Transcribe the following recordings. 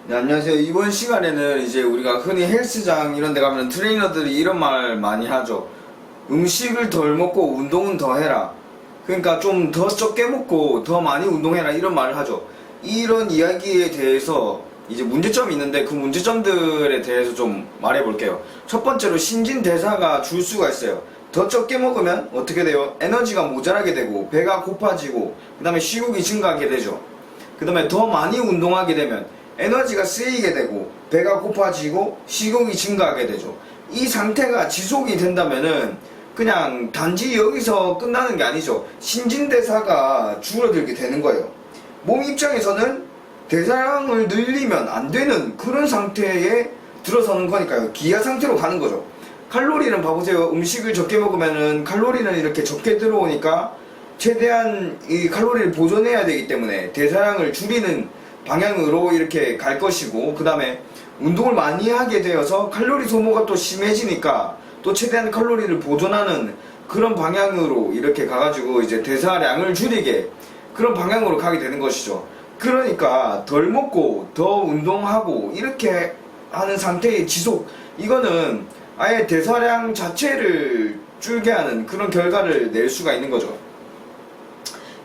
네, 안녕하세요. 이번 시간에는 이제 우리가 흔히 헬스장 이런 데 가면 트레이너들이 이런 말 많이 하죠. 음식을 덜 먹고 운동은 더 해라. 그러니까 좀 더 적게 먹고 더 많이 운동해라 이런 말을 하죠. 이런 이야기에 대해서 이제 문제점이 있는데 그 문제점들에 대해서 좀 말해 볼게요. 첫 번째로 신진대사가 줄 수가 있어요. 더 적게 먹으면 어떻게 돼요? 에너지가 모자라게 되고 배가 고파지고 그 다음에 식욕이 증가하게 되죠. 그 다음에 더 많이 운동하게 되면 에너지가 쓰이게 되고 배가 고파지고 식욕이 증가하게 되죠. 이 상태가 지속이 된다면은 그냥 단지 여기서 끝나는 게 아니죠. 신진대사가 줄어들게 되는 거예요. 몸 입장에서는 대사량을 늘리면 안 되는 그런 상태에 들어서는 거니까요. 기아 상태로 가는 거죠. 칼로리는 봐보세요. 음식을 적게 먹으면은 칼로리는 이렇게 적게 들어오니까 최대한 이 칼로리를 보존해야 되기 때문에 대사량을 줄이는 방향으로 이렇게 갈 것이고, 그 다음에 운동을 많이 하게 되어서 칼로리 소모가 또 심해지니까 또 최대한 칼로리를 보존하는 그런 방향으로 이렇게 가가지고 이제 대사량을 줄이게 그런 방향으로 가게 되는 것이죠. 그러니까 덜 먹고 더 운동하고 이렇게 하는 상태의 지속, 이거는 아예 대사량 자체를 줄게 하는 그런 결과를 낼 수가 있는 거죠.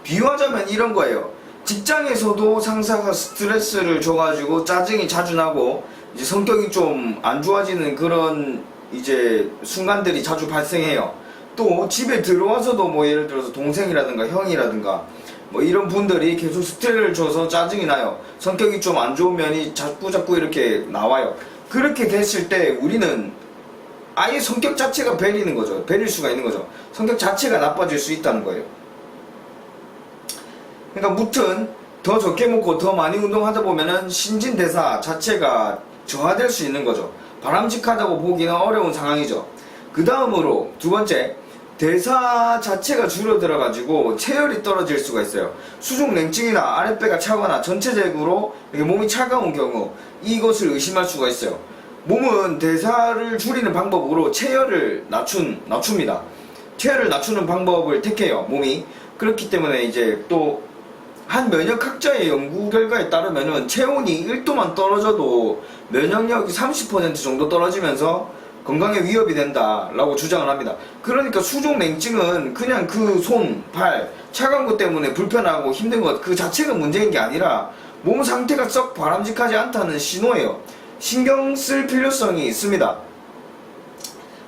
비유하자면 이런 거예요. 직장에서도 상사가 스트레스를 줘가지고 짜증이 자주 나고 이제 성격이 좀 안 좋아지는 그런 이제 순간들이 자주 발생해요. 또 집에 들어와서도 뭐 예를 들어서 동생이라든가 형이라든가 뭐 이런 분들이 계속 스트레스를 줘서 짜증이 나요. 성격이 좀 안 좋은 면이 자꾸 이렇게 나와요. 그렇게 됐을 때 우리는 아예 성격 자체가 베리는 거죠. 베릴 수가 있는 거죠. 성격 자체가 나빠질 수 있다는 거예요. 그러니까 무튼 더 적게 먹고 더 많이 운동하다 보면은 신진대사 자체가 저하될 수 있는 거죠. 바람직하다고 보기는 어려운 상황이죠. 그 다음으로 두 번째, 대사 자체가 줄어들어 가지고 체열이 떨어질 수가 있어요. 수족 냉증이나 아랫배가 차거나 전체적으로 몸이 차가운 경우 이것을 의심할 수가 있어요. 몸은 대사를 줄이는 방법으로 체열을 낮춥니다. 체열을 낮추는 방법을 택해요, 몸이. 그렇기 때문에 이제 또 한 면역학자의 연구 결과에 따르면은 체온이 1도만 떨어져도 면역력이 30% 정도 떨어지면서 건강에 위협이 된다라고 주장을 합니다. 그러니까 수족 냉증은 그냥 그 손, 발, 차가운 것 때문에 불편하고 힘든 것 그 자체가 문제인 게 아니라 몸 상태가 썩 바람직하지 않다는 신호예요. 신경 쓸 필요성이 있습니다.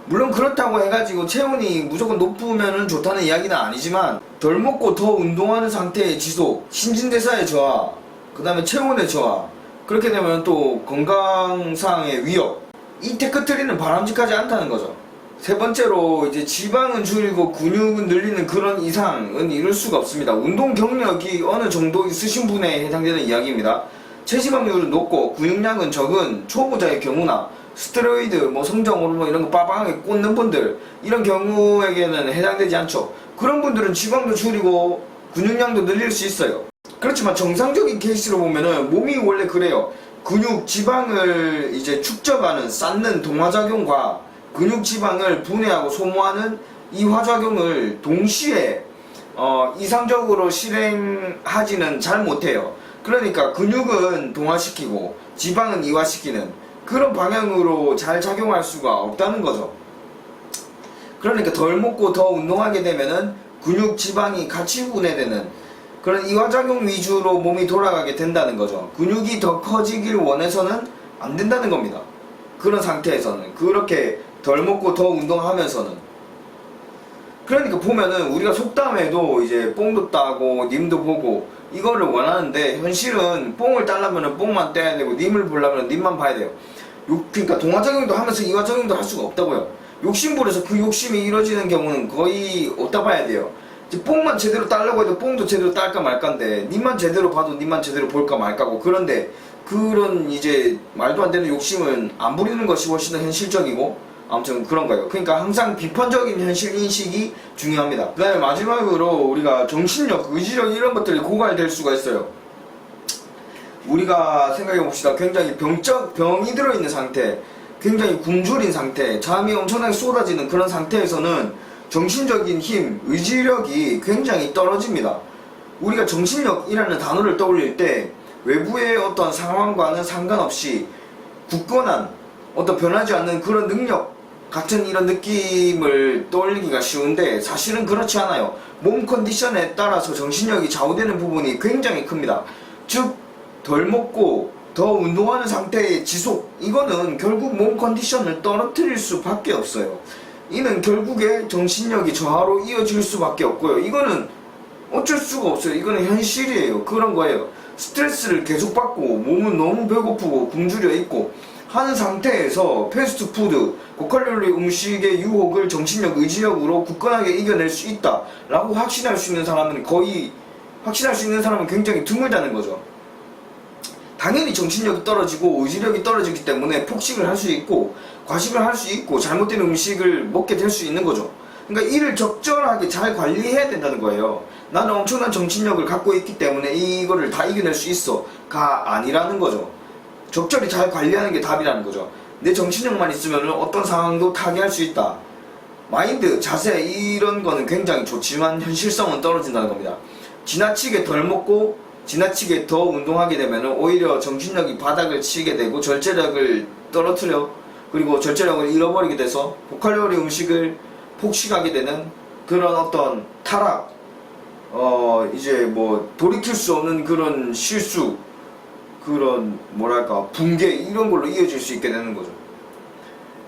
물론 그렇다고 해가지고 체온이 무조건 높으면 좋다는 이야기는 아니지만 덜 먹고 더 운동하는 상태의 지속, 신진대사의 저하, 그 다음에 체온의 저하, 그렇게 되면 또 건강상의 위협, 이 테크트리는 바람직하지 않다는 거죠. 세 번째로 이제 지방은 줄이고 근육은 늘리는 그런 이상은 이룰 수가 없습니다. 운동 경력이 어느 정도 있으신 분에 해당되는 이야기입니다. 체지방률은 높고 근육량은 적은 초보자의 경우나 스테로이드, 뭐 성장 호르몬 이런 거 빠방하게 꽂는 분들, 이런 경우에게는 해당되지 않죠. 그런 분들은 지방도 줄이고 근육량도 늘릴 수 있어요. 그렇지만 정상적인 케이스로 보면은 몸이 원래 그래요. 근육 지방을 이제 축적하는, 쌓는 동화작용과 근육 지방을 분해하고 소모하는 이 화작용을 동시에 이상적으로 실행하지는 잘 못해요. 그러니까 근육은 동화시키고 지방은 이화시키는 그런 방향으로 잘 작용할 수가 없다는 거죠. 그러니까 덜 먹고 더 운동하게 되면은 근육 지방이 같이 분해되는 그런 이화작용 위주로 몸이 돌아가게 된다는 거죠. 근육이 더 커지길 원해서는 안 된다는 겁니다. 그런 상태에서는, 그렇게 덜 먹고 더 운동하면서는. 그러니까 보면은 우리가 속담에도 이제 뽕도 따고 님도 보고 이거를 원하는데, 현실은 뽕을 따려면 뽕만 떼야 되고 님을 보려면 님만 봐야 돼요. 그러니까 동화작용도 하면서 이화작용도 할 수가 없다고요. 욕심부려서 그 욕심이 이루어지는 경우는 거의 없다 봐야 돼요. 이제 뽕만 제대로 따려고 해도 뽕도 제대로 딸까 말까인데, 님만 제대로 봐도 님만 제대로 볼까 말까고. 그런데 그런 이제 말도 안 되는 욕심은 안 부리는 것이 훨씬 더 현실적이고, 아무튼 그런 거예요. 그러니까 항상 비판적인 현실 인식이 중요합니다. 그 다음에 마지막으로 우리가 정신력, 의지력 이런 것들이 고갈될 수가 있어요. 우리가 생각해 봅시다. 굉장히 병이 들어있는 상태, 굉장히 굶주린 상태, 잠이 엄청나게 쏟아지는 그런 상태에서는 정신적인 힘, 의지력이 굉장히 떨어집니다. 우리가 정신력이라는 단어를 떠올릴 때 외부의 어떤 상황과는 상관없이 굳건한 어떤 변하지 않는 그런 능력 같은 이런 느낌을 떠올리기가 쉬운데 사실은 그렇지 않아요. 몸 컨디션에 따라서 정신력이 좌우되는 부분이 굉장히 큽니다. 즉 덜 먹고 더 운동하는 상태의 지속, 이거는 결국 몸 컨디션을 떨어뜨릴 수밖에 없어요. 이는 결국에 정신력이 저하로 이어질 수밖에 없고요. 이거는 어쩔 수가 없어요. 이거는 현실이에요. 그런 거예요. 스트레스를 계속 받고 몸은 너무 배고프고 굶주려 있고 하는 상태에서 패스트푸드, 고칼로리 음식의 유혹을 정신력, 의지력으로 굳건하게 이겨낼 수 있다 라고 확신할 수 있는 사람은 굉장히 드물다는 거죠. 당연히 정신력이 떨어지고 의지력이 떨어지기 때문에 폭식을 할 수 있고 과식을 할 수 있고 잘못된 음식을 먹게 될 수 있는 거죠. 그러니까 이를 적절하게 잘 관리해야 된다는 거예요. 나는 엄청난 정신력을 갖고 있기 때문에 이거를 다 이겨낼 수 있어 가 아니라는 거죠. 적절히 잘 관리하는 게 답이라는 거죠. 내 정신력만 있으면 어떤 상황도 타개할 수 있다. 마인드, 자세 이런 거는 굉장히 좋지만 현실성은 떨어진다는 겁니다. 지나치게 덜 먹고 지나치게 더 운동하게 되면 오히려 정신력이 바닥을 치게 되고 절제력을 떨어뜨려, 그리고 절제력을 잃어버리게 돼서 고칼로리 음식을 폭식하게 되는 그런 어떤 타락, 이제 뭐 돌이킬 수 없는 그런 실수, 그런 뭐랄까 붕괴 이런 걸로 이어질 수 있게 되는 거죠.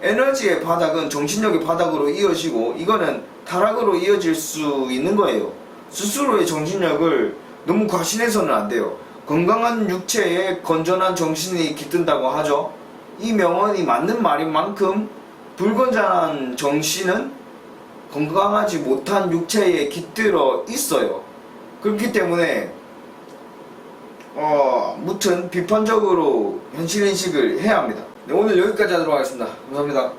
에너지의 바닥은 정신력의 바닥으로 이어지고 이거는 타락으로 이어질 수 있는 거예요. 스스로의 정신력을 너무 과신해서는 안 돼요. 건강한 육체에 건전한 정신이 깃든다고 하죠. 이 명언이 맞는 말인 만큼 불건전한 정신은 건강하지 못한 육체에 깃들어 있어요. 그렇기 때문에 무튼 비판적으로 현실인식을 해야 합니다. 네, 오늘 여기까지 하도록 하겠습니다. 감사합니다.